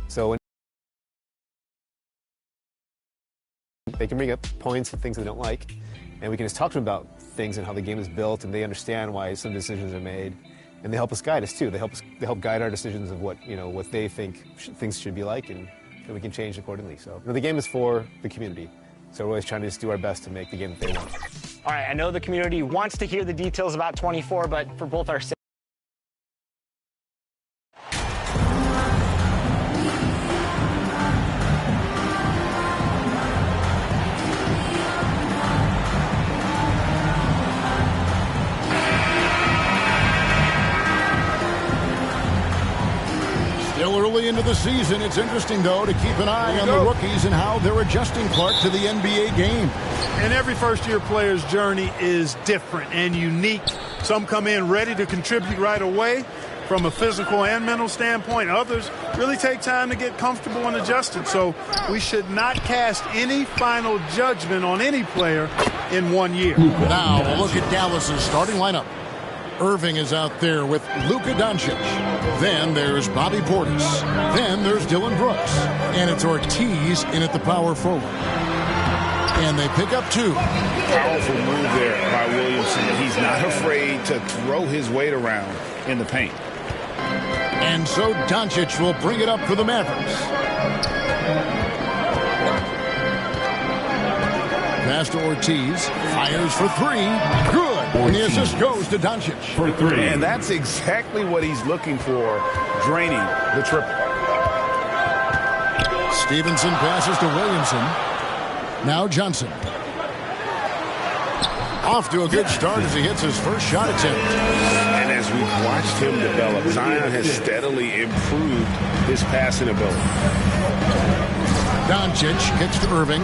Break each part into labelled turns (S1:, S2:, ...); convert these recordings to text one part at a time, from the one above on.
S1: So when they can bring up points and things they don't like, and we can just talk to them about things and how the game is built, and they understand why some decisions are made, and they help us guide us too. They help guide our decisions of what they think things should be like, and we can change accordingly. So the game is for the community, so we're always trying to just do our best to make the game that they want.
S2: All right, I know the community wants to hear the details about 24, but for both our
S3: Still early into the season. It's interesting, though, to keep an eye on the rookies and how they're adjusting, Clark, to the NBA game.
S4: And every first-year player's journey is different and unique. Some come in ready to contribute right away from a physical and mental standpoint. Others really take time to get comfortable and adjusted. So we should not cast any final judgment on any player in 1 year.
S3: Now we'll look at Dallas's starting lineup. Irving is out there with Luka Doncic. Then there's Bobby Portis. Then there's Dylan Brooks. And it's Ortiz in at the power forward. And they pick up 2.
S5: Powerful move there by Williamson. He's not afraid to throw his weight around in the paint.
S3: And so Doncic will bring it up for the Mavericks. Pass to Ortiz. Fires for 3. Good. And the assist goes to Doncic.
S5: For 3. And that's exactly what he's looking for, draining the triple.
S3: Stevenson passes to Williamson. Now Johnson. Off to a good start as he hits his first shot attempt.
S5: And as we've watched him develop, Zion has steadily improved his passing ability.
S3: Doncic kicks to Irving.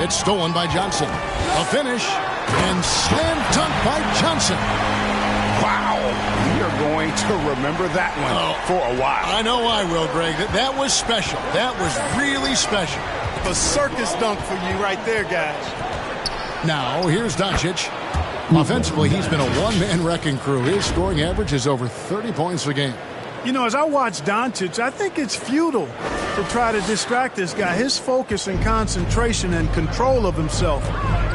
S3: It's stolen by Johnson. A finish. And slam dunk by Johnson.
S5: Wow. We are going to remember that one for a while.
S3: I know I will, Greg. That was special. That was really special.
S4: A circus dunk for you right there, guys.
S3: Now, here's Doncic. Offensively, he's been a one-man wrecking crew. His scoring average is over 30 points a game.
S4: You know, as I watch Doncic, I think it's futile to try to distract this guy. His focus and concentration and control of himself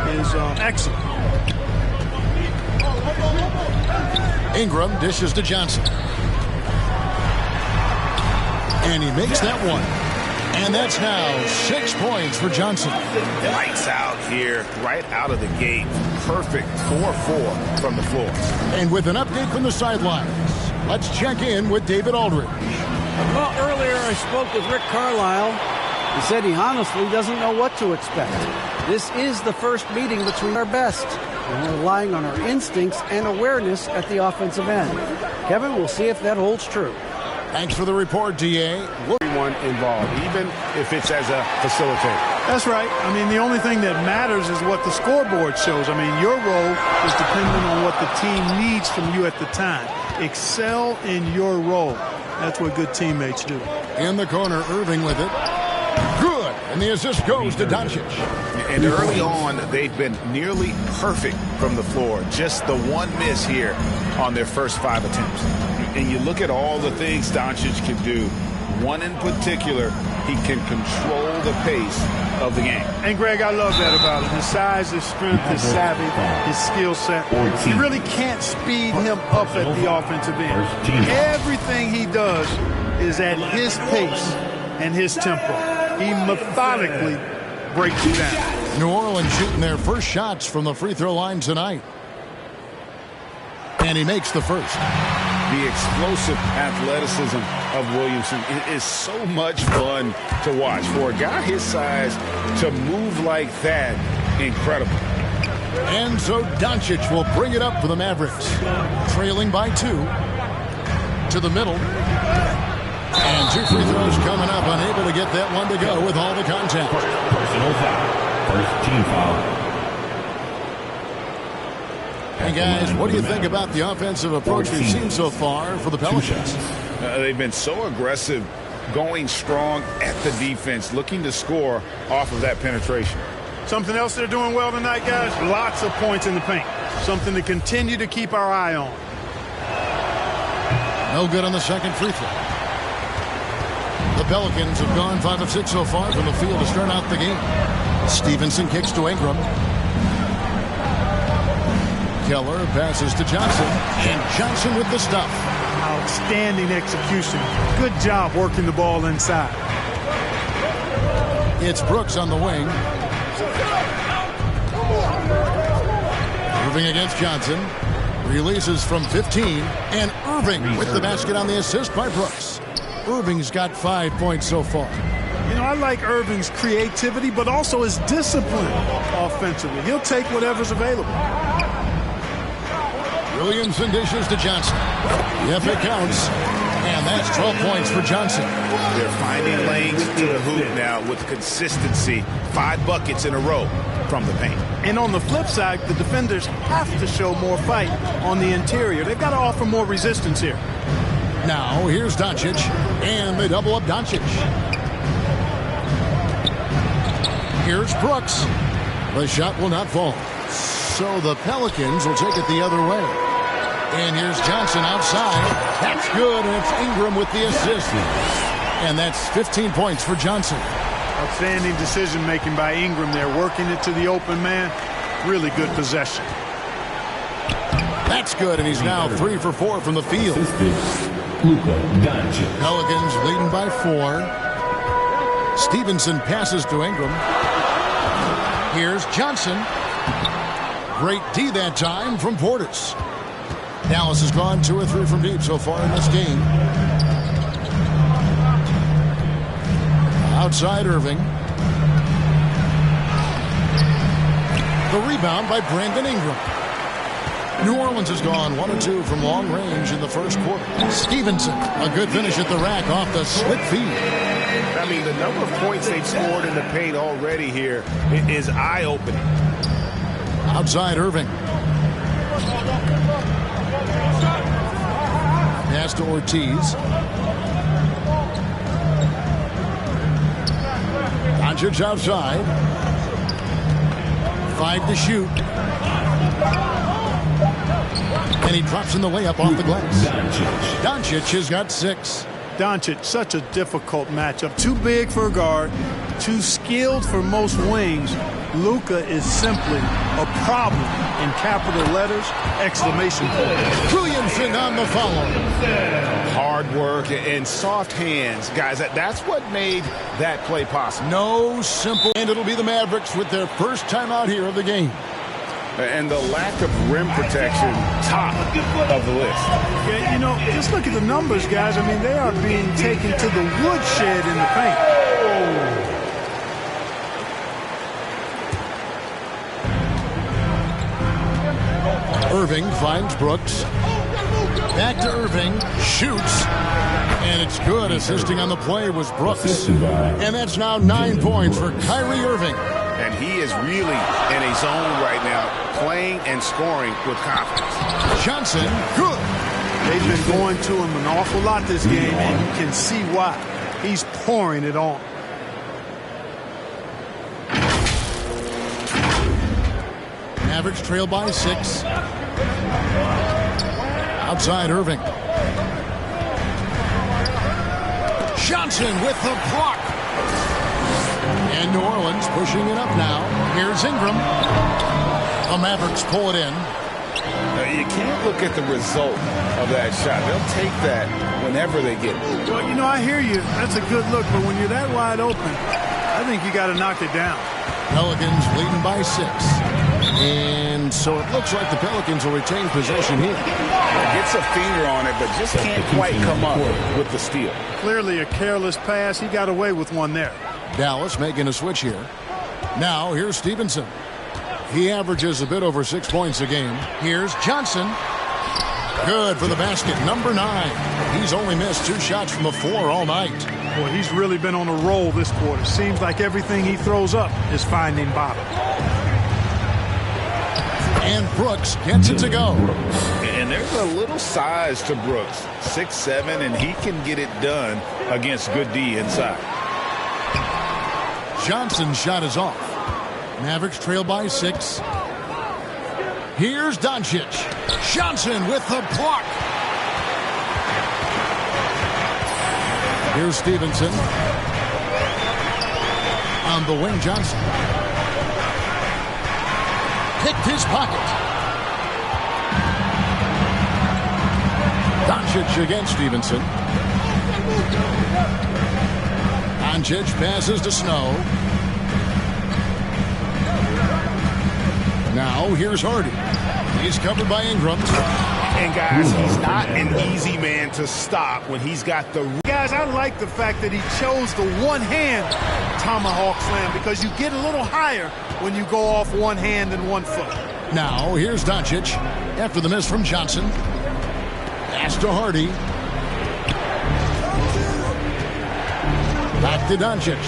S4: is excellent.
S3: Ingram dishes to Johnson. And he makes that one. And that's now 6 points for Johnson.
S5: Lights out here, right out of the gate. Perfect 4-4 from the floor.
S3: And with an update from the sidelines, let's check in with David Aldridge.
S6: Well, earlier I spoke with Rick Carlisle. He said he honestly doesn't know what to expect. This is the first meeting between our best. And we're relying on our instincts and awareness at the offensive end. Kevin, we'll see if that holds true.
S3: Thanks for the report, D.A.
S5: Everyone involved, even if it's as a facilitator.
S4: That's right. I mean, the only thing that matters is what the scoreboard shows. I mean, your role is dependent on what the team needs from you at the time. Excel in your role. That's what good teammates do.
S3: In the corner, Irving with it. Good. And the assist goes to Doncic.
S5: And early on, they've been nearly perfect from the floor. Just the one miss here on their first 5 attempts. And you look at all the things Doncic can do. One in particular, he can control the pace of the game.
S4: And, Greg, I love that about him. His size, his strength, his savvy, his skill set. You really can't speed him up at the offensive end. Everything he does is at his pace and his tempo. He methodically breaks you down.
S3: New Orleans shooting their first shots from the free throw line tonight. And he makes the first.
S5: The explosive athleticism of Williamson is so much fun to watch. For a guy his size to move like that, incredible.
S3: And so Doncic will bring it up for the Mavericks. Trailing by 2. To the middle. And 2 free throws coming up. Unable to get that one to go with all the contact.
S7: Personal foul. First team foul.
S3: Hey, guys, what do you think about the offensive approach we've seen so far for the Pelicans?
S5: They've been so aggressive, going strong at the defense, looking to score off of that penetration.
S4: Something else they're doing well tonight, guys, lots of points in the paint. Something to continue to keep our eye on.
S3: No good on the second free throw. The Pelicans have gone 5 of 6 so far from the field to start out the game. Stevenson kicks to Ingram. Keller passes to Johnson. And Johnson with the stuff.
S4: Outstanding execution. Good job working the ball inside.
S3: It's Brooks on the wing. Irving against Johnson. Releases from 15. And Irving with the basket on the assist by Brooks. Irving's got 5 points so far.
S4: You know, I like Irving's creativity, but also his discipline offensively. He'll take whatever's available.
S3: Williamson dishes to Johnson. Yep, it counts. And that's 12 points for Johnson.
S5: They're finding lanes to the hoop now with consistency. 5 buckets in a row from the paint.
S4: And on the flip side, the defenders have to show more fight on the interior. They've got to offer more resistance here.
S3: Now, here's Doncic. And they double up Doncic. Here's Brooks. The shot will not fall. So the Pelicans will take it the other way. And here's Johnson outside. That's good, and it's Ingram with the assist. And that's 15 points for Johnson.
S4: Outstanding decision-making by Ingram there, working it to the open man. Really good possession.
S3: That's good, and he's now 3 for 4 from the field. Pelicans leading by 4. Stevenson passes to Ingram. Here's Johnson. Great D that time from Portis. Dallas has gone 2 or 3 from deep so far in this game. Outside Irving. The rebound by Brandon Ingram. New Orleans has gone 1 or 2 from long range in the first quarter. Stevenson, a good finish at the rack off the slick feed.
S5: I mean, the number of points they've scored in the paint already here is eye-opening.
S3: Outside Irving. Pass to Ortiz. Doncic outside. 5 to shoot. And he drops in the layup off the glass. Doncic has got 6.
S4: Doncic, such a difficult matchup. Too big for a guard, too skilled for most wings. Luka is simply a problem in capital letters, exclamation point.
S3: Williamson on the follow.
S5: Hard work and soft hands. Guys, that's what made that play possible.
S3: No simple. And it'll be the Mavericks with their first time out here of the game.
S5: And the lack of rim protection, top of the list.
S4: Yeah, you know, just look at the numbers, guys. I mean, they are being taken to the woodshed in the paint.
S3: Irving finds Brooks. Back to Irving. Shoots. And it's good. Assisting on the play was Brooks. And that's now 9 points for Kyrie Irving.
S5: And he is really in a zone right now, playing and scoring with confidence.
S3: Johnson, good.
S4: They've been going to him an awful lot this game, and you can see why. He's pouring it on.
S3: Mavericks trail by 6. Outside Irving. Johnson with the block. And New Orleans pushing it up now. Here's Ingram. The Mavericks pull it in.
S5: You can't look at the result of that shot. They'll take that whenever they get it.
S4: Well, you know, I hear you. That's a good look. But when you're that wide open, I think you got to knock it down.
S3: Pelicans leading by 6. And so it looks like the Pelicans will retain possession here.
S5: Gets a finger on it, but just can't quite come up with the steal.
S4: Clearly a careless pass. He got away with one there.
S3: Dallas making a switch here. Now here's Stevenson. He averages a bit over 6 points a game. Here's Johnson. Good for the basket, number 9. He's only missed 2 shots from the floor all night.
S4: Boy, he's really been on a roll this quarter. Seems like everything he throws up is finding bottom.
S3: And Brooks gets it to go.
S5: And there's a little size to Brooks, 6'7", and he can get it done against good D inside.
S3: Johnson's shot is off. Mavericks trail by 6. Here's Doncic. Johnson with the block. Here's Stevenson. On the wing, Johnson. Picked his pocket. Doncic against Stevenson. Doncic passes to Snow. Now here's Hardy. He's covered by Ingram.
S5: And guys, he's not an easy man to stop when he's got the...
S4: Guys, I like the fact that he chose the one-hand tomahawk slam because you get a little higher when you go off one hand and 1 foot.
S3: Now here's Doncic after the miss from Johnson. Pass to Hardy. Back to Doncic.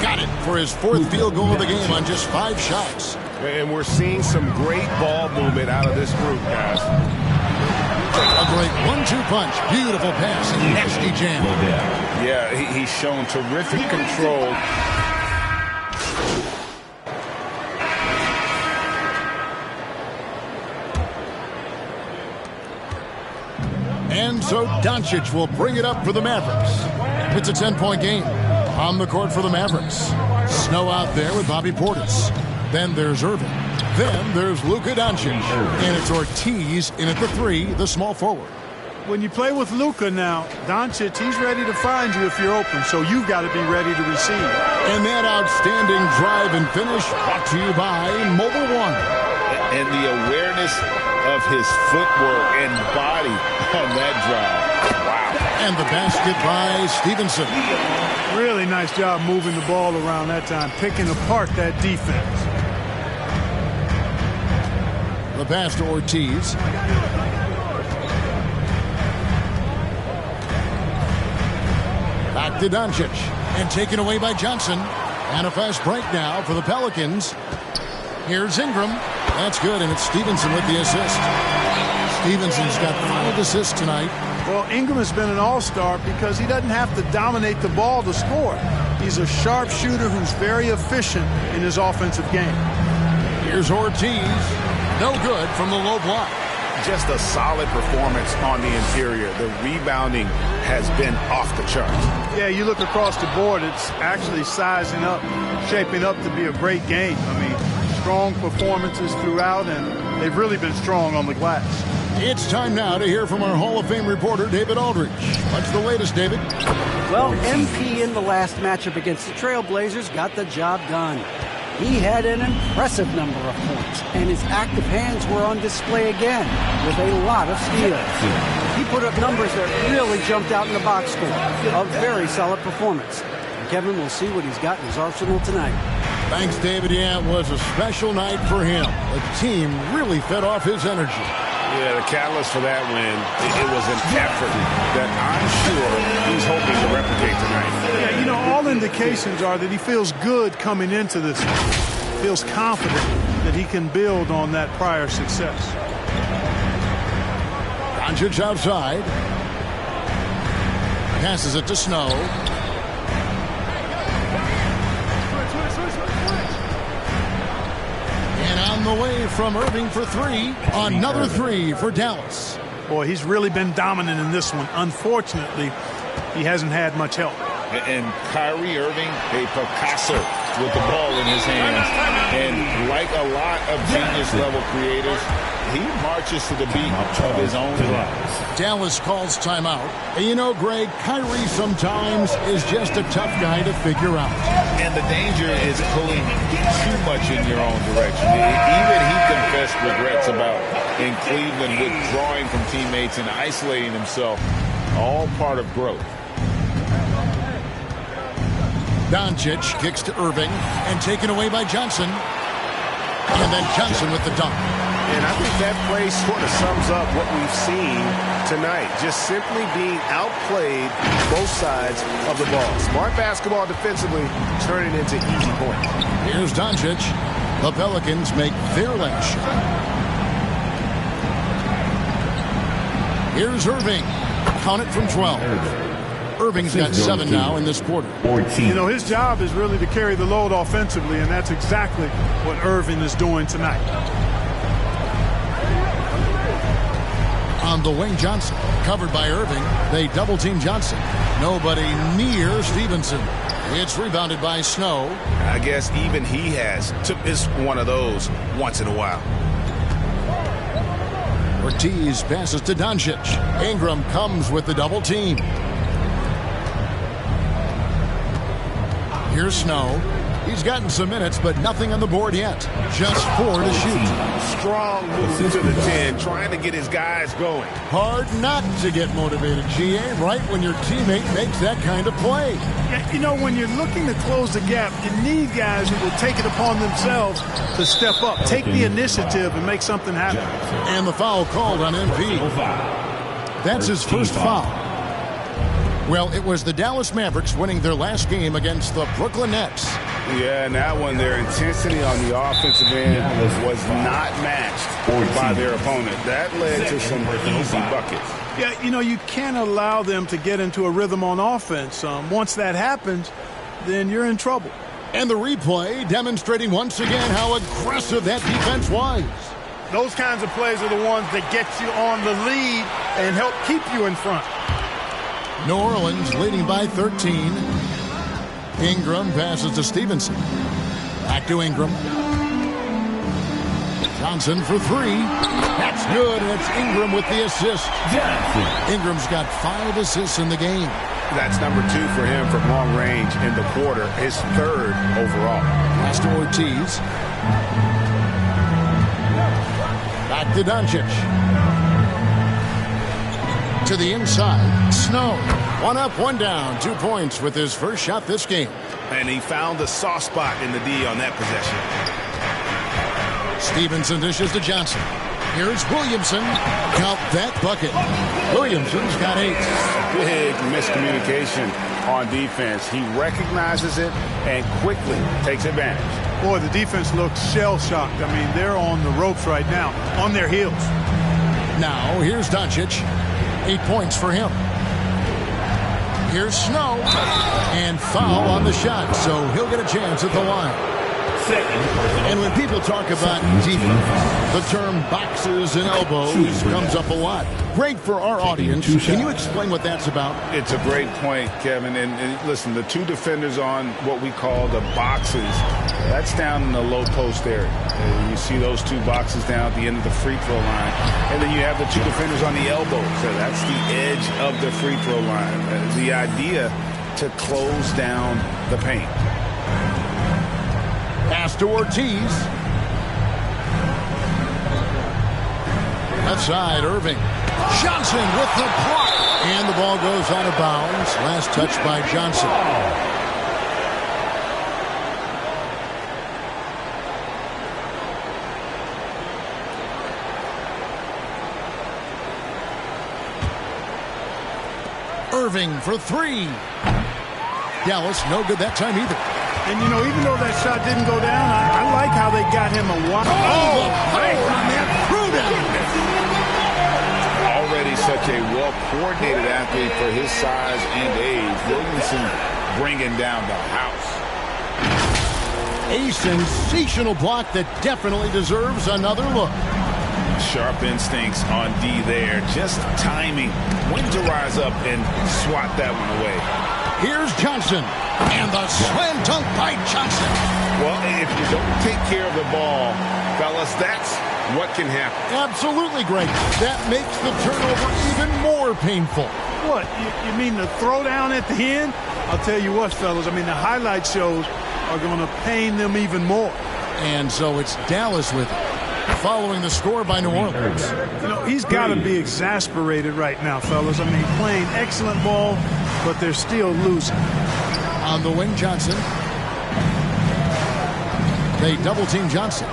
S3: Got it for his 4th field goal of the game on just 5 shots.
S5: And we're seeing some great ball movement out of this group, guys.
S3: A great 1-2 punch. Beautiful pass and nasty jam.
S5: Yeah, he's shown terrific control.
S3: And so Doncic will bring it up for the Mavericks. It's a 10-point game. On the court for the Mavericks. Snow out there with Bobby Portis. Then there's Irving. Then there's Luka Doncic. And it's Ortiz in at the 3, the small forward.
S4: When you play with Luka now, Doncic, he's ready to find you if you're open, so you've got to be ready to receive.
S3: And that outstanding drive and finish brought to you by Mobile One.
S5: And the awareness of his footwork and body on that drive. Wow.
S3: And the basket by Stevenson.
S4: Really nice job moving the ball around that time, picking apart that defense.
S3: The pass to Ortiz. Back to Doncic. And taken away by Johnson. And a fast break now for the Pelicans. Here's Ingram. That's good, and it's Stevenson with the assist. Stevenson's got 5 assists tonight.
S4: Well, Ingram has been an all-star because he doesn't have to dominate the ball to score. He's a sharp shooter who's very efficient in his offensive game.
S3: Here's Ortiz. No good from the low block.
S5: Just a solid performance on the interior. The rebounding has been off the charts.
S4: Yeah, you look across the board, it's actually sizing up, shaping up to be a great game. I mean, strong performances throughout, and they've really been strong on the glass.
S3: It's time now to hear from our Hall of Fame reporter, David Aldridge. What's the latest, David?
S6: Well, MP in the last matchup against the Trailblazers got the job done. He had an impressive number of points, and his active hands were on display again with a lot of steals. He put up numbers that really jumped out in the box score. A very solid performance. And Kevin, will see what he's got in his arsenal tonight.
S3: Thanks, David. Yeah, it was a special night for him. The team really fed off his energy.
S5: Yeah, the catalyst for that win, it was an effort that I'm sure he's hoping to replicate tonight.
S4: Yeah, you know, all indications are that he feels good coming into this. Feels confident that he can build on that prior success.
S3: Doncic outside. Passes it to Snow. And on the way from Irving for 3. Another 3 for Dallas.
S4: Boy, he's really been dominant in this one. Unfortunately, he hasn't had much help.
S5: And Kyrie Irving, a Picasso with the ball in his hands. And like a lot of genius-level creators, he marches to the beat of his own drum.
S3: Dallas calls timeout. And you know, Greg, Kyrie sometimes is just a tough guy to figure out.
S5: And the danger is pulling too much in your own direction. Even he confessed regrets about in Cleveland withdrawing from teammates and isolating himself. All part of growth.
S3: Doncic kicks to Irving and taken away by Johnson. And then Johnson with the dunk.
S8: And I think that play sort of sums up what we've seen tonight. Just simply being outplayed both sides of the ball. Smart basketball defensively, turning into easy points.
S3: Here's Doncic. The Pelicans make their last shot. Here's Irving. Count it from 12. Irving's got 7 now in this quarter.
S4: You know, his job is really to carry the load offensively, and that's exactly what Irving is doing tonight.
S3: On On the wing, Johnson. Covered by Irving. They double-team Johnson. Nobody near Stevenson. It's rebounded by Snow.
S5: I guess even he has to miss one of those once in a while.
S3: Ortiz passes to Doncic. Ingram comes with the double team. Here's Snow. He's gotten some minutes, but nothing on the board yet. Just 4 to shoot.
S5: Strong move to the 10, trying to get his guys going.
S3: Hard not to get motivated, GA, right when your teammate makes that kind of play.
S4: Yeah, you know, when you're looking to close the gap, you need guys who will take it upon themselves to step up, take the initiative, and make something happen.
S3: And the foul called on MP. That's his first foul. Well, it was the Dallas Mavericks winning their last game against the Brooklyn Nets.
S5: Yeah, and that one, their intensity on the offensive end was not matched by their opponent. That led to some easy buckets.
S4: Yeah, you know, you can't allow them to get into a rhythm on offense. Once that happens, then you're in trouble.
S3: And the replay demonstrating once again how aggressive that defense was.
S4: Those kinds of plays are the ones that get you on the lead and help keep you in front.
S3: New Orleans leading by 13. Ingram passes to Stevenson. Back to Ingram. Johnson for 3. That's good, and it's Ingram with the assist. Ingram's got 5 assists in the game.
S5: That's number 2 for him from long range in the quarter, his 3rd overall.
S3: Pass to Ortiz. Back to Doncic. To the inside, Snow. 1 up, 1 down. 2 points with his first shot this game.
S5: And he found the soft spot in the D on that possession.
S3: Stevenson dishes to Johnson. Here's Williamson. Count that bucket. Williamson's got 8.
S5: Big miscommunication on defense. He recognizes it and quickly takes advantage.
S4: Boy, the defense looks shell-shocked. I mean, they're on the ropes right now, on their heels.
S3: Now, here's Doncic. 8 points for him. Here's Snow. And foul on the shot, so he'll get a chance at the line. And when people talk about defense, the term boxes and elbows comes up a lot. Great for our audience. Can you explain what that's about?
S5: It's a great point, Kevin. And listen, the 2 defenders on what we call the boxes, that's down in the low post area. You see those 2 boxes down at the end of the free throw line. And then you have the 2 defenders on the elbows. So that's the edge of the free throw line. The idea to close down the paint.
S3: Pass to Ortiz. Left side, Irving. Johnson with the block. And the ball goes out of bounds. Last touch by Johnson. Irving for 3. Dallas, no good that time either.
S4: And, you know, even though that shot didn't go down, I like how they got him a wide.
S3: Oh, man, threw down.
S5: Already such a well-coordinated athlete for his size and age. Williamson bringing down the house.
S3: A sensational block that definitely deserves another look.
S5: Sharp instincts on D there. Just timing when to rise up and swat that one away.
S3: Here's Johnson. And the slam dunk by Johnson.
S5: Well, if you don't take care of the ball, fellas, that's what can happen.
S3: Absolutely great. That makes the turnover even more painful.
S4: What? You mean the throwdown at the end? I'll tell you what, fellas. I mean, the highlight shows are going to pain them even more.
S3: And so it's Dallas with it. Following the score by New Orleans.
S4: You know, he's got to be exasperated right now, fellas. I mean, playing excellent ball, but they're still losing.
S3: On the wing, Johnson. They double-team Johnson.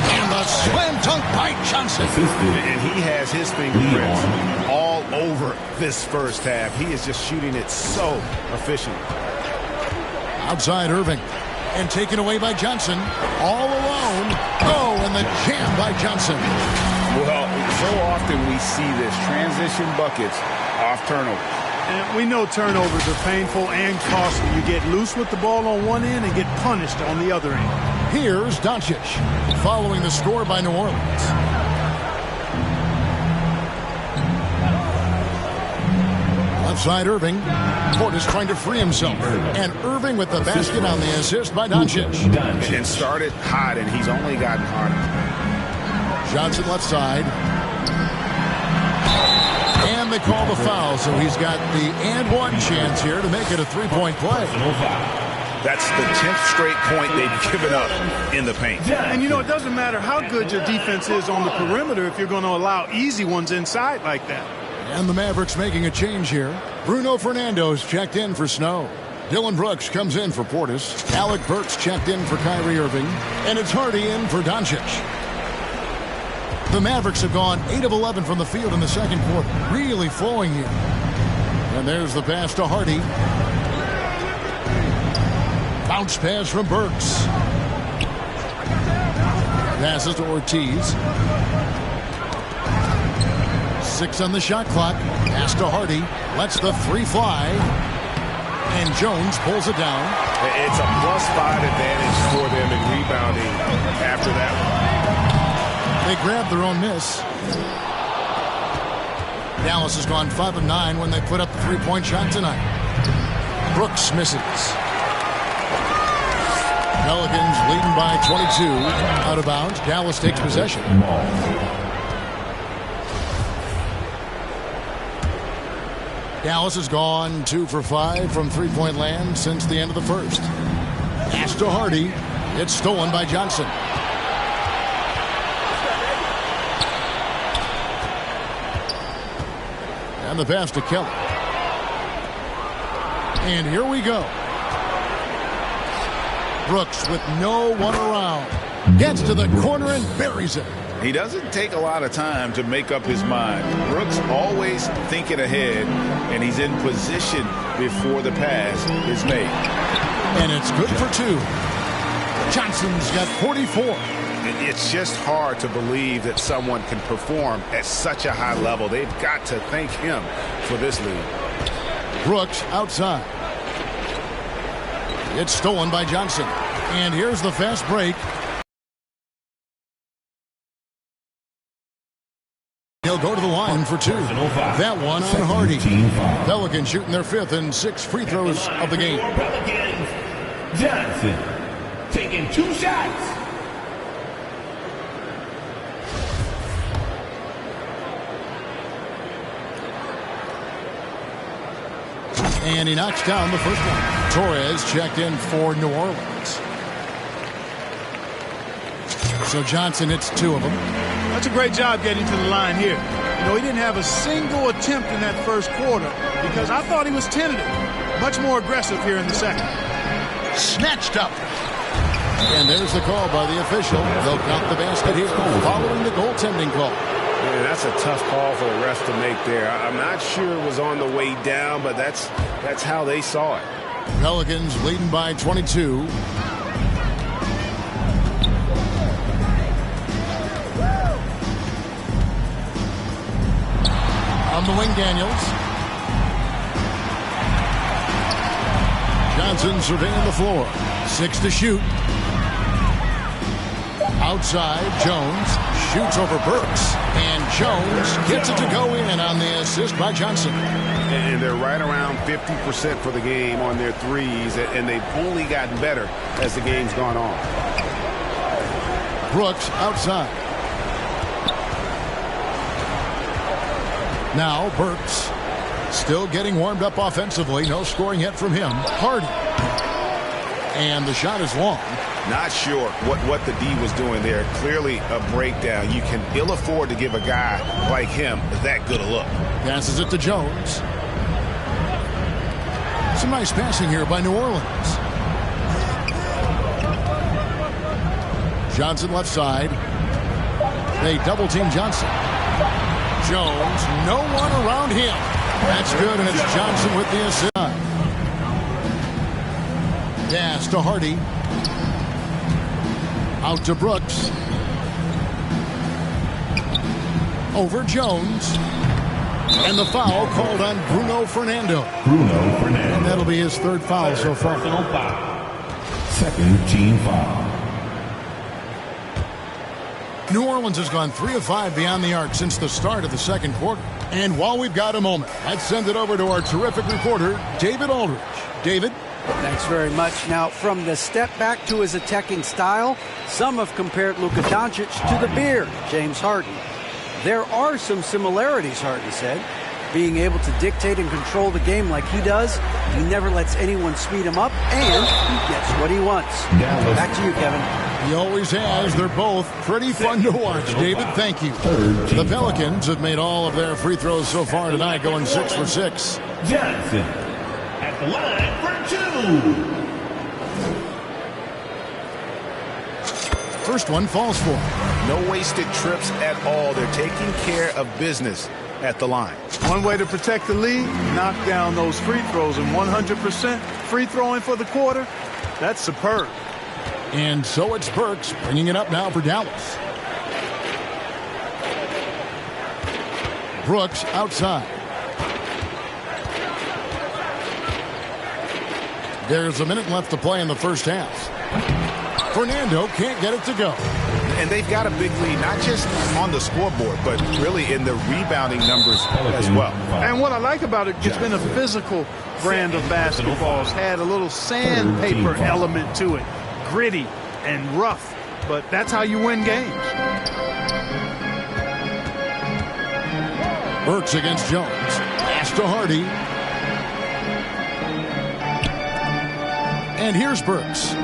S3: And the slam dunk by Johnson.
S5: And he has his fingerprints all over this first half. He is just shooting it so efficient.
S3: Outside Irving. And taken away by Johnson. All alone. Oh, and the jam by Johnson.
S5: Well, so often we see this. Transition buckets off turnovers.
S4: And we know turnovers are painful and costly. You get loose with the ball on one end and get punished on the other end.
S3: Here's Doncic, following the score by New Orleans. Left side Irving. Portis trying to free himself. And Irving with the basket on the assist by Doncic.
S5: And started hot, and he's only gotten hotter.
S3: Johnson left side. And they call the foul, so he's got the and one chance here to make it a three-point play.
S5: That's the 10th straight point they've given up in the paint.
S4: And, you know, it doesn't matter how good your defense is on the perimeter if you're going to allow easy ones inside like that.
S3: And the Mavericks making a change here. Bruno Fernando's checked in for Snow. Dylan Brooks comes in for Portis. Alec Burks checked in for Kyrie Irving. And it's Hardy in for Doncic. The Mavericks have gone 8 of 11 from the field in the second quarter. Really flowing here. And there's the pass to Hardy. Bounce pass from Burks. Passes to Ortiz. 6 on the shot clock. Pass to Hardy. Lets the three fly. And Jones pulls it down.
S8: It's a +5 advantage for them in rebounding after that one.
S3: They grab their own miss. Dallas has gone 5 of 9 when they put up the three-point shot tonight. Brooks misses. Pelicans leading by 22. Out of bounds. Dallas takes possession. Dallas has gone 2 for 5 from three-point land since the end of the first. Pass to Hardy. It's stolen by Johnson. And the pass to Kelly. And here we go. Brooks with no one around. Gets to the corner and buries it.
S5: He doesn't take a lot of time to make up his mind. Brooks always thinking ahead, and he's in position before the pass is made.
S3: And it's good for 2. Johnson's got 44.
S5: It's just hard to believe that someone can perform at such a high level. They've got to thank him for this lead.
S3: Brooks outside. It's stolen by Johnson. And here's the fast break. He'll go to the line for 2. That one on Hardy. Pelicans shooting their 5th and 6th free throws of the game.
S7: Pelicans, Johnson taking 2 shots.
S3: And he knocks down the first one. Torres checked in for New Orleans. So Johnson hits 2 of them.
S4: That's a great job getting to the line here. You know, he didn't have a single attempt in that first quarter because I thought he was tentative. Much more aggressive here in the second.
S3: Snatched up. And there's the call by the official. They'll count the basket here following the goaltending call.
S8: Man, that's a tough call for the refs to make there. I'm not sure it was on the way down, but that's how they saw it.
S3: Pelicans leading by 22. On the wing, Daniels. Johnson surveying the floor. 6 to shoot. Outside, Jones shoots over Burks. And Jones gets it to go in on the assist by Johnson.
S8: And they're right around 50% for the game on their threes, and they've only gotten better as the game's gone on.
S3: Brooks outside. Now Burks still getting warmed up offensively. No scoring yet from him. Hardy. And the shot is long.
S5: Not sure what the D was doing there. Clearly a breakdown. You can ill afford to give a guy like him that good a look.
S3: Passes it to Jones. Some nice passing here by New Orleans. Johnson left side. They double team Johnson. Jones, no one around him. That's good, and it's Johnson with the assist. Pass to Hardy. Out to Brooks. Over Jones. And the foul called on Bruno Fernando. And that'll be his 3rd foul so far.
S7: Personal foul. 2nd team foul.
S3: New Orleans has gone 3 of 5 beyond the arc since the start of the second quarter. And while we've got a moment, let's send it over to our terrific reporter, David Aldridge. David?
S6: Thanks very much. Now, from the step back to his attacking style, some have compared Luka Doncic to the Beard, James Harden. There are some similarities, Harden said. Being able to dictate and control the game like he does, he never lets anyone speed him up, and he gets what he wants. Back to you, Kevin.
S3: He always has. They're both pretty fun to watch, David. Thank you. The Pelicans have made all of their free throws so far tonight, going 6 for 6.
S7: Johnson at the line for 2.
S3: First one falls for him.
S5: No wasted trips at all. They're taking care of business at the line.
S4: One way to protect the lead, knock down those free throws, and 100% free throwing for the quarter, that's superb.
S3: And so it's Burks bringing it up now for Dallas. Brooks outside. There's a minute left to play in the first half. Fernando can't get it to go.
S5: And they've got a big lead, not just on the scoreboard, but really in the rebounding numbers as well.
S4: And what I like about it, it's been a physical brand of basketball. It's had a little sandpaper element to it. Gritty and rough, but that's how you win games.
S3: Burks against Jones. Pass to Hardy. And here's Burks.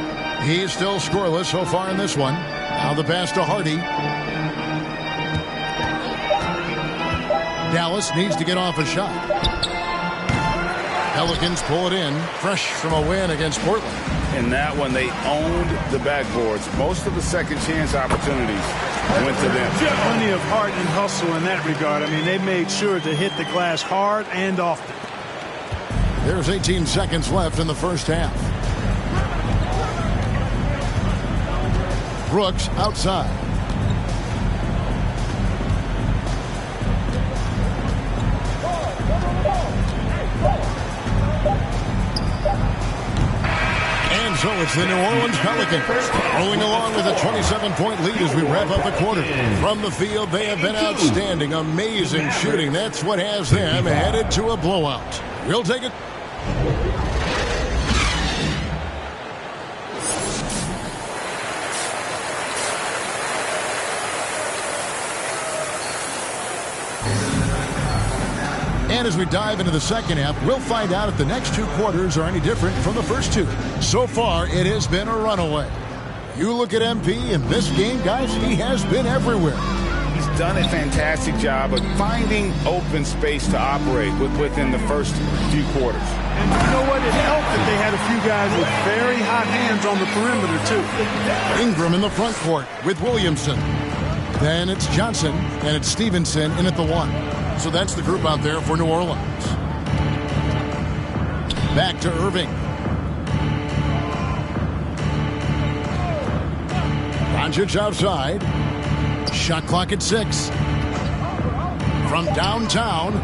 S3: He's still scoreless so far in this one. Now the pass to Hardy. Dallas needs to get off a shot. Pelicans pull it in, fresh from a win against Portland.
S5: In that one, they owned the backboards. Most of the second chance opportunities went to them.
S4: Plenty of heart and hustle in that regard. I mean, they made sure to hit the glass hard and often.
S3: There's 18 seconds left in the first half. Brooks outside. And so it's the New Orleans Pelicans rolling along with a 27-point lead as we wrap up the quarter. From the field, they have been outstanding, amazing shooting. That's what has them headed to a blowout. We'll take it. And as we dive into the second half, we'll find out if the next two quarters are any different from the first two. So far, it has been a runaway. You look at MP in this game, guys, he has been everywhere.
S5: He's done a fantastic job of finding open space to operate within the first few quarters.
S4: And you know what? It helped that they had a few guys with very hot hands on the perimeter, too.
S3: Ingram in the front court with Williamson. Then it's Johnson, and it's Stevenson in at the one. So that's the group out there for New Orleans. Back to Irving. Doncic outside. Shot clock at 6. From downtown.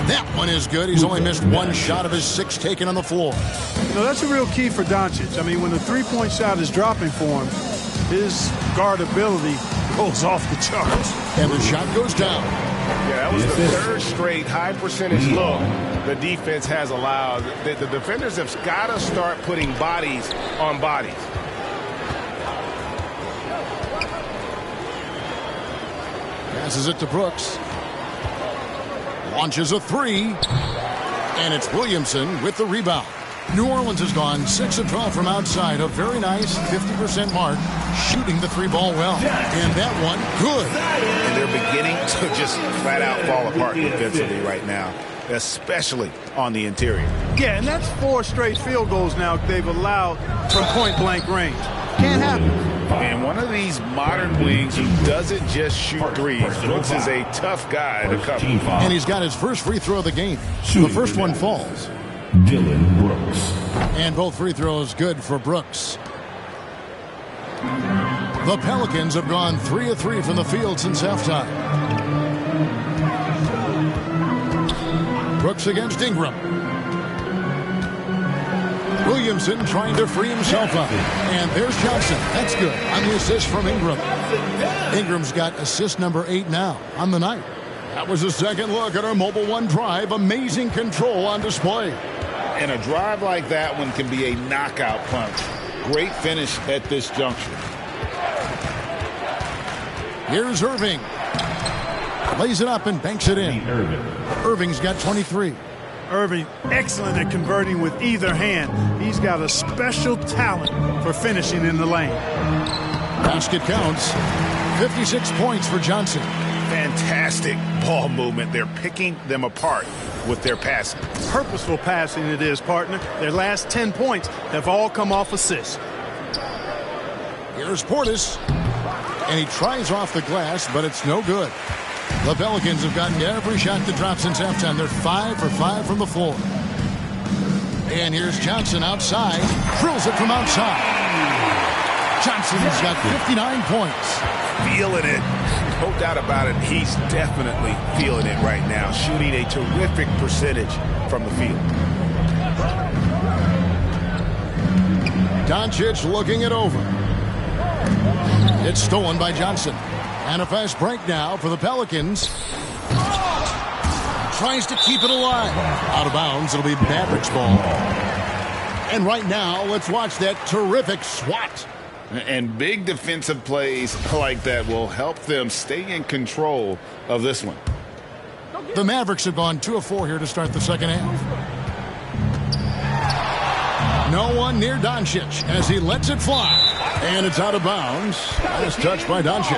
S3: That one is good. He's only missed one shot of his 6 taken on the floor.
S4: You know, that's a real key for Doncic. I mean, when the three-point shot is dropping for him, his guard ability goes off the charts.
S3: And the shot goes down.
S5: Yeah, that was the third straight high percentage look the defense has allowed. The defenders have got to start putting bodies on bodies.
S3: Passes it to Brooks. Launches a 3. And it's Williamson with the rebound. New Orleans has gone 6 of 12 from outside. A very nice 50% mark. Shooting the 3-ball well. And that one, good.
S5: And they're beginning to just flat out fall apart defensively right now, especially on the interior.
S4: Yeah, and that's 4 straight field goals now they've allowed from point-blank range. Can't happen.
S5: And one of these modern wings who doesn't just shoot threes. Brooks is a tough guy to cover.
S3: And he's got his first free throw of the game. The first one falls.
S7: Dylan Brooks.
S3: And both free throws good for Brooks. The Pelicans have gone 3 of 3 from the field since halftime. Brooks against Ingram. Williamson trying to free himself up. And there's Johnson. That's good on the assist from Ingram. Ingram's got assist number 8 now on the night. That was a second look at our Mobile One drive. Amazing control on display.
S5: And a drive like that one can be a knockout punch. Great finish at this juncture.
S3: Here's Irving. Lays it up and banks it in. Irving's got 23.
S4: Irving, excellent at converting with either hand. He's got a special talent for finishing in the lane.
S3: Basket counts. 56 points for Johnson.
S5: Fantastic ball movement. They're picking them apart with their passing.
S4: Purposeful passing it is, partner. Their last 10 points have all come off assists.
S3: Here's Portis. And he tries off the glass, but it's no good. The Pelicans have gotten every shot that dropped since halftime. They're 5 for 5 from the floor. And here's Johnson outside. Drills it from outside. Johnson's got 59 points.
S5: Feeling it. No doubt about it. He's definitely feeling it right now. Shooting a terrific percentage from the field.
S3: Doncic looking it over. It's stolen by Johnson. And a fast break now for the Pelicans. Tries to keep it alive. Out of bounds. It'll be Mavericks ball. And right now, let's watch that terrific swat.
S5: And big defensive plays like that will help them stay in control of this one.
S3: The Mavericks have gone 2 of 4 here to start the second half. No one near Doncic as he lets it fly. And it's out of bounds. Nice touch by Doncic.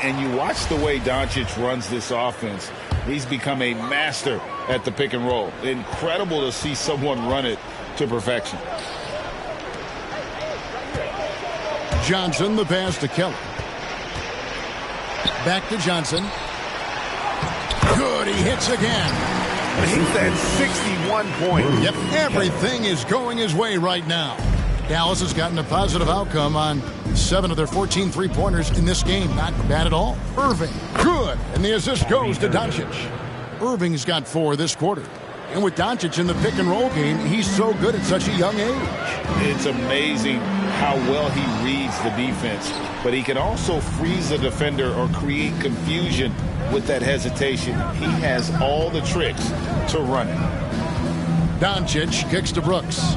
S5: And you watch the way Doncic runs this offense. He's become a master at the pick and roll. Incredible to see someone run it to perfection.
S3: Johnson, the pass to Kelly. Back to Johnson. Good, he hits again.
S8: He's at 61 points.
S3: Yep, everything is going his way right now. Dallas has gotten a positive outcome on 7 of their 14 three-pointers in this game. Not bad at all. Irving, good, and the assist goes to Doncic. Irving's got 4 this quarter. And with Doncic in the pick-and-roll game, he's so good at such a young age.
S5: It's amazing how well he reads the defense, but he can also freeze a defender or create confusion with that hesitation. He has all the tricks to run it.
S3: Doncic kicks to Brooks.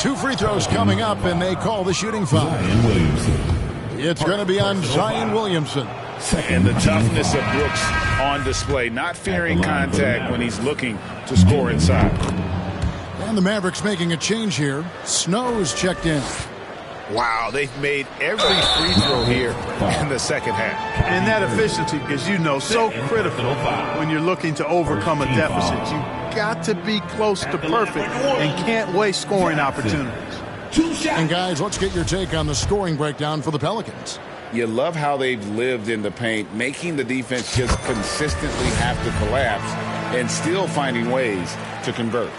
S3: 2 free throws coming up, and they call the shooting foul. It's going to be on Zion Williamson.
S5: And the toughness of Brooks on display, not fearing contact when he's looking to score inside.
S3: And the Mavericks making a change here. Snow's checked in.
S8: Wow, they've made every free throw here in the second half.
S4: And that efficiency, because you know, so critical when you're looking to overcome a deficit. You've got to be close to perfect and can't waste scoring opportunities.
S3: And guys, let's get your take on the scoring breakdown for the Pelicans.
S5: You love how they've lived in the paint, making the defense just consistently have to collapse and still finding ways to convert.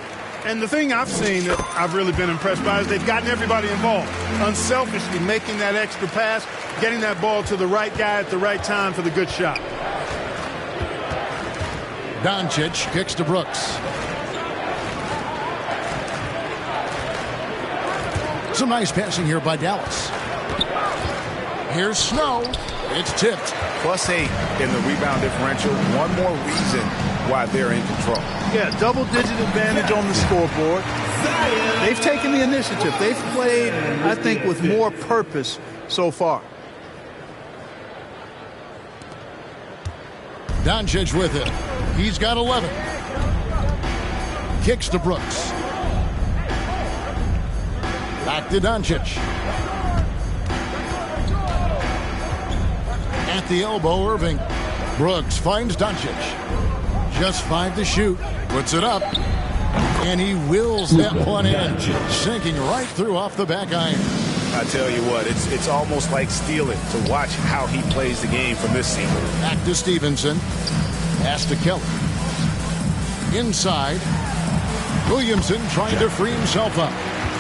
S4: And the thing I've seen that I've really been impressed by is they've gotten everybody involved. Unselfishly making that extra pass, getting that ball to the right guy at the right time for the good shot.
S3: Doncic kicks to Brooks. Some nice passing here by Dallas. Here's Snow. It's tipped.
S8: +8 in the rebound differential. One more reason why they're in control.
S4: Yeah, double-digit advantage on the scoreboard. They've taken the initiative. They've played, I think, with more purpose so far.
S3: Doncic with it. He's got 11. Kicks to Brooks. Back to Doncic. At the elbow, Irving. Brooks finds Doncic. Just 5 to shoot. Puts it up. And he wills that one in. Sinking right through off the back iron.
S8: I tell you what, it's almost like stealing to watch how he plays the game from this season.
S3: Back to Stevenson. Pass to Kelly. Inside. Williamson trying to free himself up.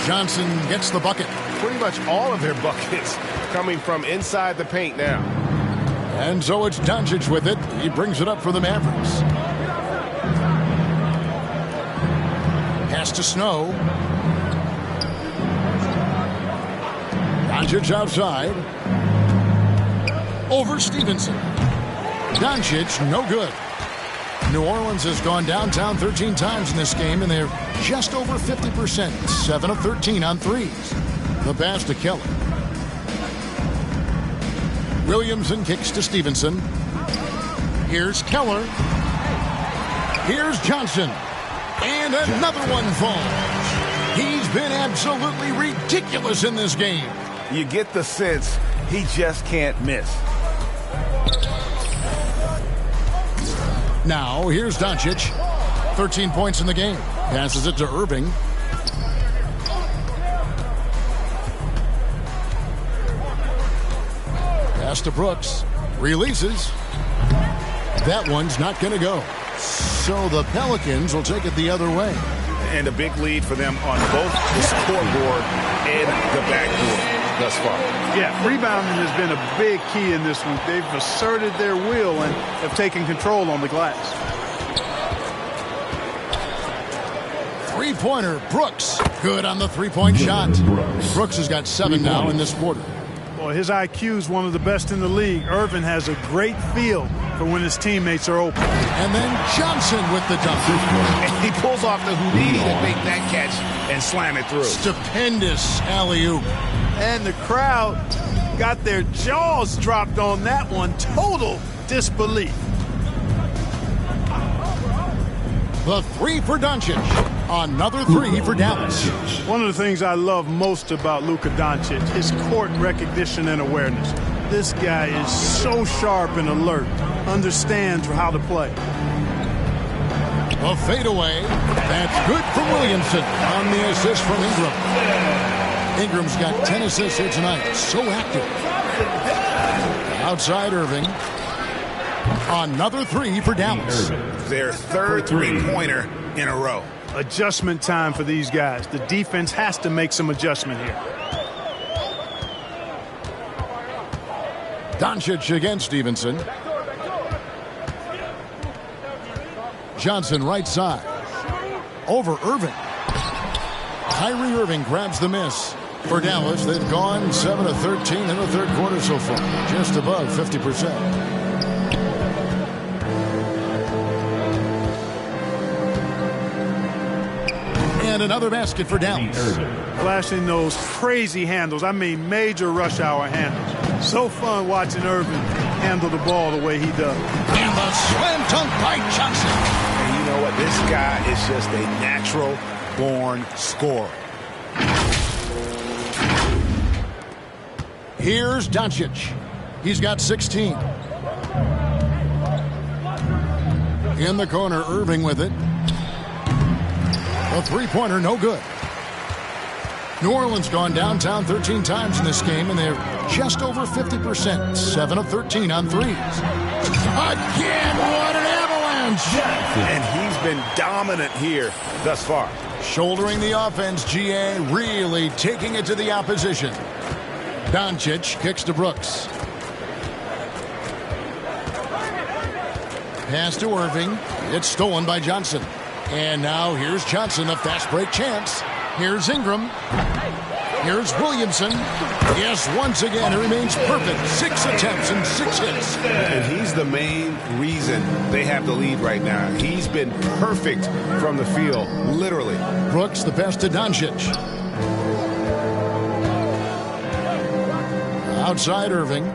S3: Johnson gets the bucket.
S8: Pretty much all of their buckets coming from inside the paint now.
S3: And so it's Doncic with it. He brings it up for the Mavericks. Pass to Snow. Doncic outside. Over Stevenson. Doncic, no good. New Orleans has gone downtown 13 times in this game, and they're just over 50%. 7 of 13 on threes. The pass to Keller. Williamson kicks to Stevenson. Here's Keller. Here's Johnson. And another one falls. He's been absolutely ridiculous in this game.
S5: You get the sense he just can't miss.
S3: Now, here's Doncic. 13 points in the game. Passes it to Irving. Pass to Brooks. Releases. That one's not going to go. So the Pelicans will take it the other way.
S5: And a big lead for them on both the scoreboard and the backboard thus far.
S4: Yeah, rebounding has been a big key in this one. They've asserted their will and have taken control on the glass.
S3: Three-pointer, Brooks. Good on the three-point shot. Brooks has got 7 now in this quarter.
S4: Well, his IQ is one of the best in the league. Irvin has a great feel for when his teammates are open.
S3: And then Johnson with the dunk.
S5: And he pulls off the Houdini to make that catch and slam it through.
S3: Stupendous alley-oop.
S4: And the crowd got their jaws dropped on that one. Total disbelief.
S3: The three for Doncic. Another three for Dallas.
S4: One of the things I love most about Luka Doncic, his court recognition and awareness. This guy is so sharp and alert, understands how to play.
S3: A fadeaway. That's good from Williamson on the assist from Ingram. Ingram's got 10 assists here tonight. So active. Outside Irving. Another three for Dallas.
S5: Their third three-pointer in a row.
S4: Adjustment time for these guys. The defense has to make some adjustment here.
S3: Doncic against Stevenson. Johnson right side. Over Irving. Kyrie Irving grabs the miss. For Dallas, they've gone 7 of 13 in the third quarter so far. Just above 50%. And another basket for Dallas.
S4: Flashing those crazy handles. I mean, major rush hour handles. So fun watching Irving handle the ball the way he does.
S3: And the slam dunk by Johnson.
S5: And you know what? This guy is just a natural-born scorer.
S3: Here's Doncic. He's got 16. In the corner, Irving with it. A three-pointer, no good. New Orleans gone downtown 13 times in this game, and they're just over 50%. 7 of 13 on threes. Again, what an avalanche!
S5: And he's been dominant here thus far.
S3: Shouldering the offense, GA really taking it to the opposition. Doncic kicks to Brooks. Pass to Irving. It's stolen by Johnson. And now here's Johnson, a fast break chance. Here's Ingram. Here's Williamson. Yes, once again, it remains perfect. 6 attempts and 6 hits.
S5: And he's the main reason they have the lead right now. He's been perfect from the field, literally.
S3: Brooks, the pass to Doncic. Outside Irving.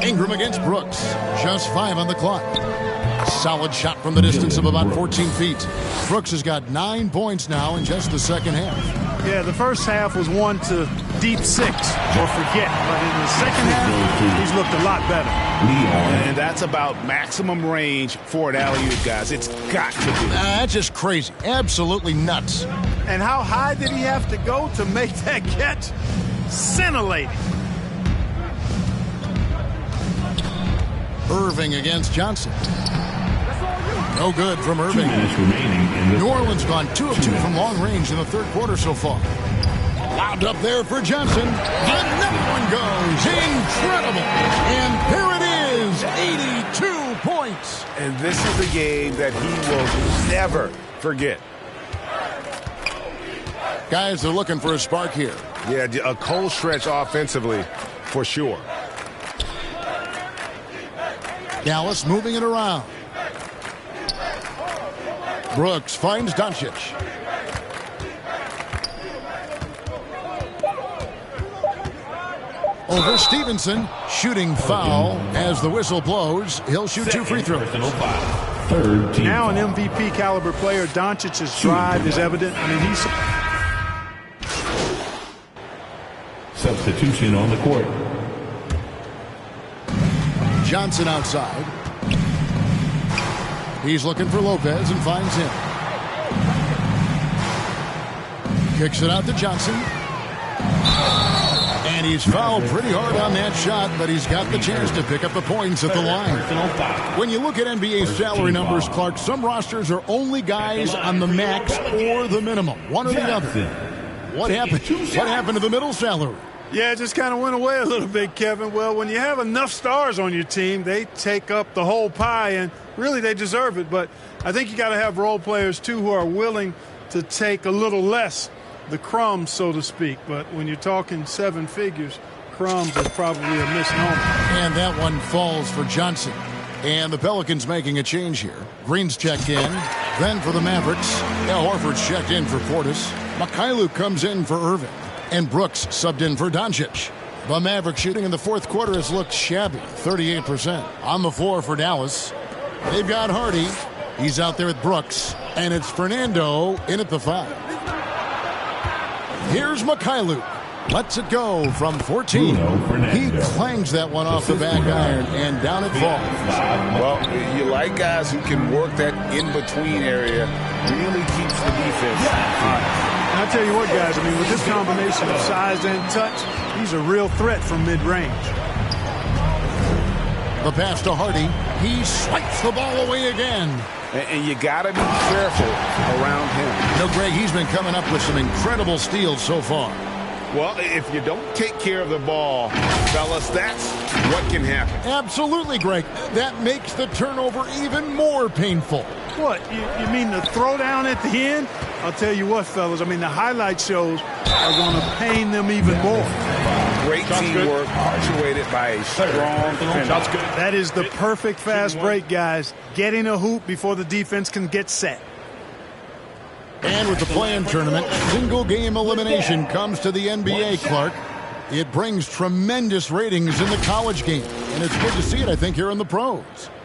S3: Ingram against Brooks. Just 5 on the clock. Solid shot from the distance of about 14 feet. Brooks has got 9 points now in just the second half.
S4: Yeah, the first half was 1 to deep 6 or forget. But in the second half, he's looked a lot better.
S5: And that's about maximum range for an alley-oop, guys. It's got to be.
S3: That's just crazy. Absolutely nuts.
S4: And how high did he have to go to make that catch? Scintillating.
S3: Irving against Johnson. No good from Irving.
S7: 2 minutes remaining in the
S3: New Orleans gone 2 of 2 from long range in the third quarter so far. Lobbed up there for Johnson. Another one goes. Incredible. And there it is. 82 points.
S5: And this is the game that he will never forget.
S3: Guys are looking for a spark here.
S8: Yeah, a cold stretch offensively for sure.
S3: Dallas moving it around. Brooks finds Doncic. Over Stevenson, shooting foul as the whistle blows. He'll shoot 2 free throws.
S4: Now an MVP caliber player, Doncic's drive is evident. I mean, he's...
S7: Substitution on the court.
S3: Johnson outside. He's looking for Lopez and finds him. Kicks it out to Johnson. And he's fouled pretty hard on that shot, but he's got the chance to pick up the points at the line. When you look at NBA salary numbers, Clark, some rosters are only guys on the max or the minimum, one or the other. What happened? What happened to the middle salary?
S4: Yeah, it just kind of went away a little bit, Kevin. Well, when you have enough stars on your team, they take up the whole pie, and really they deserve it. But I think you got to have role players, too, who are willing to take a little less, the crumbs, so to speak. But when you're talking 7 figures, crumbs is probably a misnomer.
S3: And that one falls for Johnson. And the Pelicans making a change here. Green's checked in. Then for the Mavericks, Al Horford's checked in for Portis. Mikhailuk comes in for Irving. And Brooks subbed in for Doncic. The Mavericks shooting in the fourth quarter has looked shabby, 38%. On the floor for Dallas, they've got Hardy. He's out there with Brooks. And it's Fernando in at the 5. Here's Mikhailuk. Lets it go from 14. He clangs that one off the back iron, and down it falls.
S5: Well, you like guys who can work that in-between area. Really keeps the defense.
S4: And I tell you what, guys, I mean, with this combination of size and touch, he's a real threat from mid-range.
S3: The pass to Hardy. He swipes the ball away again.
S5: And you got to be careful around him.
S3: You know, Greg, he's been coming up with some incredible steals so far.
S5: Well, if you don't take care of the ball, fellas, that's what can happen.
S3: Absolutely, Greg. That makes the turnover even more painful.
S4: What, you mean the throwdown at the end? I'll tell you what, fellas, I mean, the highlight shows are going to pain them even more.
S5: Great teamwork, punctuated by a strong defense.
S4: That is the perfect fast break, guys. Getting a hoop before the defense can get set.
S3: And with the play-in tournament, single-game elimination comes to the NBA, Clark. It brings tremendous ratings in the college game, and it's good to see it, I think, here in the pros.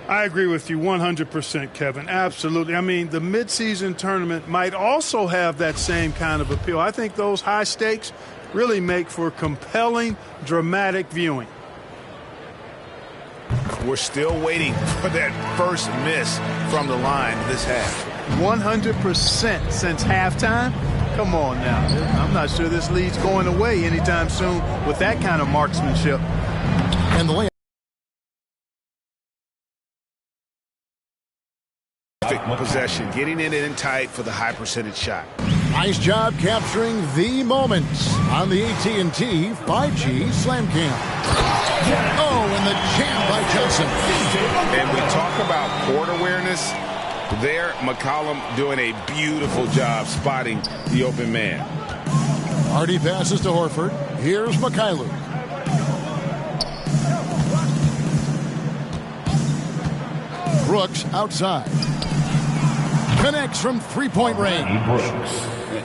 S4: I agree with you 100%, Kevin. Absolutely. I mean, the midseason tournament might also have that same kind of appeal. I think those high stakes really make for compelling, dramatic viewing.
S5: We're still waiting for that first miss from the line this half.
S4: 100% since halftime? Come on now. I'm not sure this lead's going away anytime soon with that kind of marksmanship.
S3: And the
S5: possession, getting it in tight for the high percentage shot.
S3: Nice job capturing the moments on the AT&T 5G Slam Cam. Oh, and the jam by Johnson.
S5: And we talk about court awareness. There, McCollum doing a beautiful job spotting the open man.
S3: Hardy passes to Horford. Here's Mikhailuk. Brooks outside. Connects from three-point range.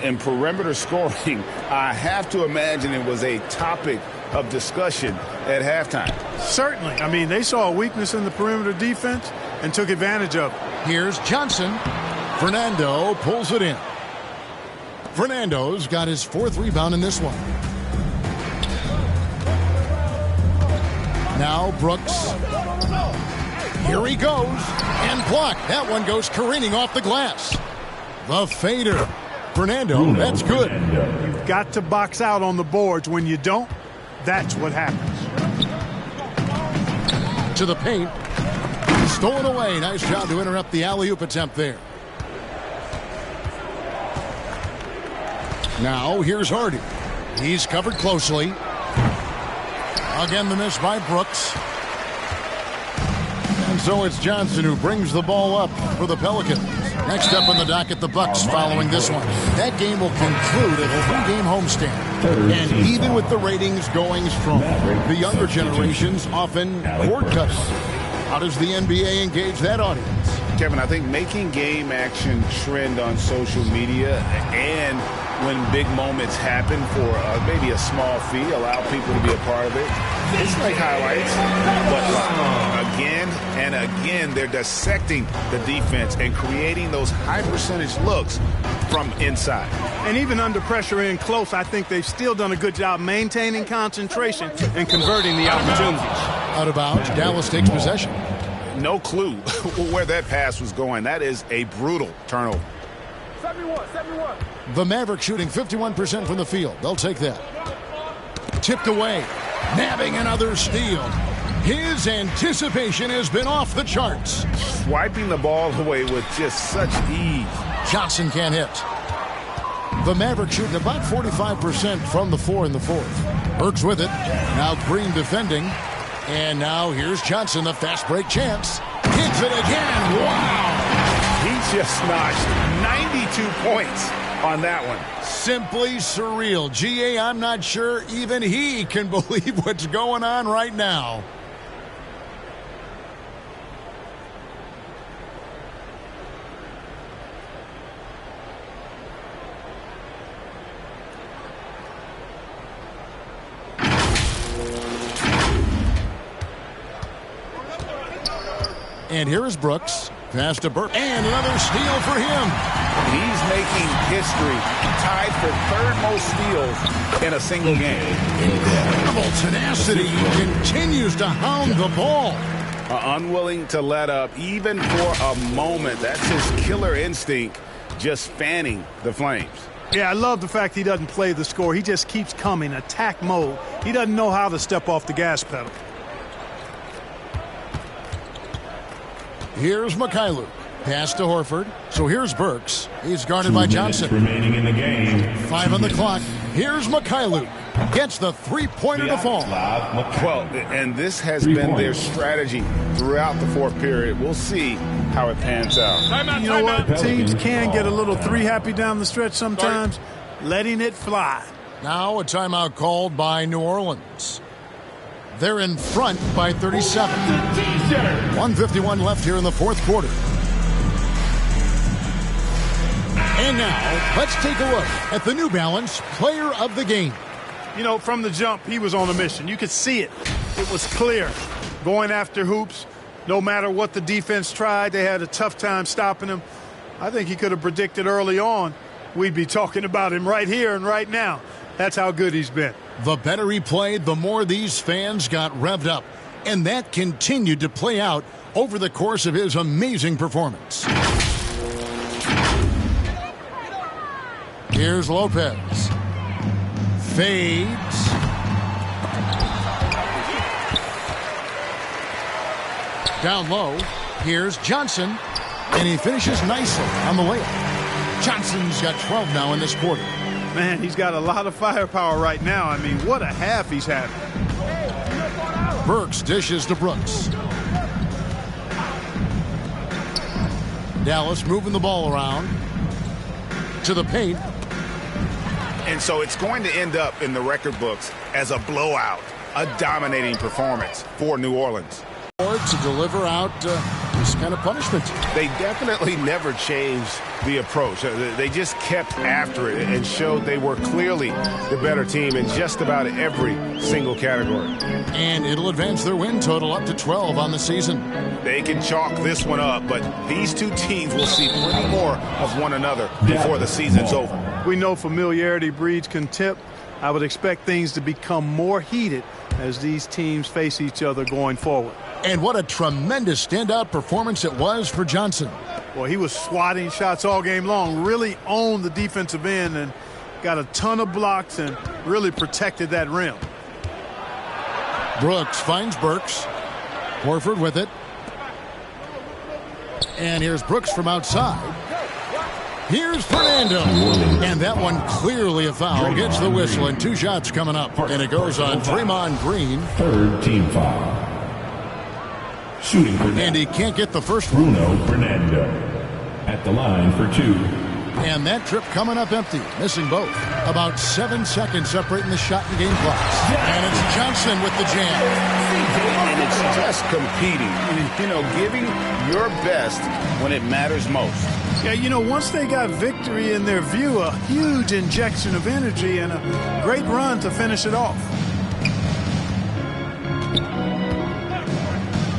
S5: In perimeter scoring, I have to imagine it was a topic of discussion at halftime.
S4: Certainly. I mean, they saw a weakness in the perimeter defense and took advantage of it.
S3: Here's Johnson. Fernando pulls it in. Fernando's got his 4th rebound in this one. Now Brooks. Here he goes. And blocked. That one goes careening off the glass. The fader. Fernando, that's good.
S4: You've got to box out on the boards. When you don't, that's what happens.
S3: To the paint. Stolen away. Nice job to interrupt the alley-oop attempt there. Now here's Hardy. He's covered closely. Again the miss by Brooks. And so it's Johnson who brings the ball up for the Pelicans. Next up on the docket, the Bucks following this one. That game will conclude a 3-game homestand. And even with the ratings going strong, the younger generations often cord cutters. How does the NBA engage that audience?
S5: Kevin, I think making game action trend on social media and when big moments happen for maybe a small fee, allow people to be a part of it. It's like highlights, but again and again, they're dissecting the defense and creating those high percentage looks from inside.
S4: And even under pressure in close, I think they've still done a good job maintaining concentration and converting the opportunities.
S3: Out of bounds, Dallas takes possession.
S5: No clue where that pass was going. That is a brutal turnover.
S8: 71.
S3: The Mavericks shooting 51% from the field. They'll take that. Tipped away. Nabbing another steal. His anticipation has been off the charts.
S5: Swiping the ball away with just such ease.
S3: Johnson can't hit. The Mavericks shooting about 45% from the floor in the fourth. Burks with it. Now Green defending. And now here's Johnson, the fast break chance. Hits it again. Wow.
S5: He just notched 92 points on that one.
S3: Simply surreal. GA, I'm not sure even he can believe what's going on right now. And here is Brooks. Pass to Burke. And another steal for him.
S5: He's making history. Tied for third most steals in a single game.
S3: Incredible tenacity. Continues to hound the ball.
S5: Unwilling to let up even for a moment. That's his killer instinct, just fanning the flames.
S4: Yeah, I love the fact he doesn't play the score. He just keeps coming, attack mode. He doesn't know how to step off the gas pedal.
S3: Here's Mikhailuk. Pass to Horford. So here's Burks. He's guarded by Johnson.
S7: Remaining in the game.
S3: 5 on the clock. Here's Mikhailuk. Gets the three-pointer to fall.
S5: Well, and this has been their strategy throughout the fourth period. We'll see how it pans out.
S4: You know what? Teams can get a little three-happy down the stretch sometimes. Letting it fly.
S3: Now a timeout called by New Orleans. They're in front by 37. 1:51 left here in the fourth quarter. And now, let's take a look at the New Balance Player of the Game.
S4: You know, from the jump, he was on a mission. You could see it. It was clear. Going after hoops, no matter what the defense tried, they had a tough time stopping him. I think he could have predicted early on we'd be talking about him right here and right now. That's how good he's been.
S3: The better he played, the more these fans got revved up. And that continued to play out over the course of his amazing performance. Here's Lopez. Fades. Down low. Here's Johnson. And he finishes nicely on the layup. Johnson's got 12 now in this quarter.
S4: Man, he's got a lot of firepower right now. I mean, what a half he's having.
S3: Burks dishes to Brooks. Dallas moving the ball around to the paint.
S5: And so it's going to end up in the record books as a blowout, a dominating performance for New Orleans.
S3: To deliver out this kind of punishment.
S5: They definitely never changed the approach. They just kept after it and showed they were clearly the better team in just about every single category.
S3: And it'll advance their win total up to 12 on the season.
S5: They can chalk this one up, but these two teams will see plenty more of one another before the season's over.
S4: We know familiarity breeds contempt. I would expect things to become more heated as these teams face each other going forward.
S3: And what a tremendous standout performance it was for Johnson.
S4: Well, he was swatting shots all game long, really owned the defensive end and got a ton of blocks and really protected that rim.
S3: Brooks finds Burks. Horford with it. And here's Brooks from outside. Here's Fernando. And that one clearly a foul. Gets the whistle and 2 shots coming up. And it goes on Draymond Green.
S7: Third team foul. Shooting Fernando.
S3: And he can't get the first one.
S7: Bruno Fernando. at the line for 2.
S3: And that trip coming up empty, missing both. About 7 seconds separating the shot and game clocks. And it's Johnson with the jam.
S5: And it's just competing, giving your best when it matters most.
S4: Yeah, once they got victory in their view, a huge injection of energy and a great run to finish it off.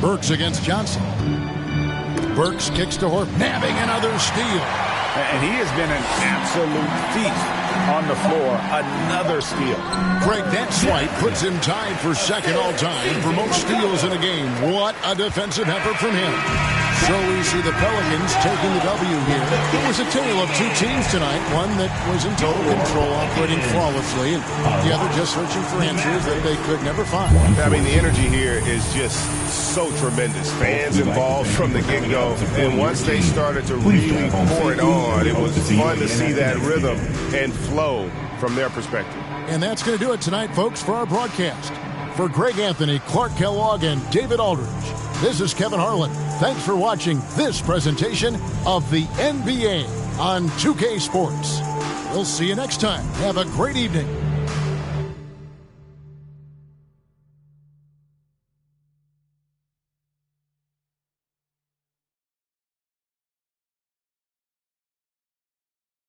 S3: Burks against Johnson. Burks kicks to Horford, nabbing another steal.
S5: And he has been an absolute feast on the floor. Another steal.
S3: Craig, that swipe puts him tied for second all-time for most steals in a game. What a defensive effort from him. So we see the Pelicans taking the W here. It was a tale of two teams tonight. One that was in total control, operating flawlessly, and the other just searching for answers that they could never find.
S8: I mean, the energy here is just so tremendous. Fans involved from the get-go. And once they started to really pour it on, it was fun to see that rhythm and flow from their perspective.
S3: And that's going to do it tonight, folks, for our broadcast. For Greg Anthony, Clark Kellogg, and David Aldridge, this is Kevin Harlan. Thanks for watching this presentation of the NBA on 2K Sports. We'll see you next time. Have a great evening.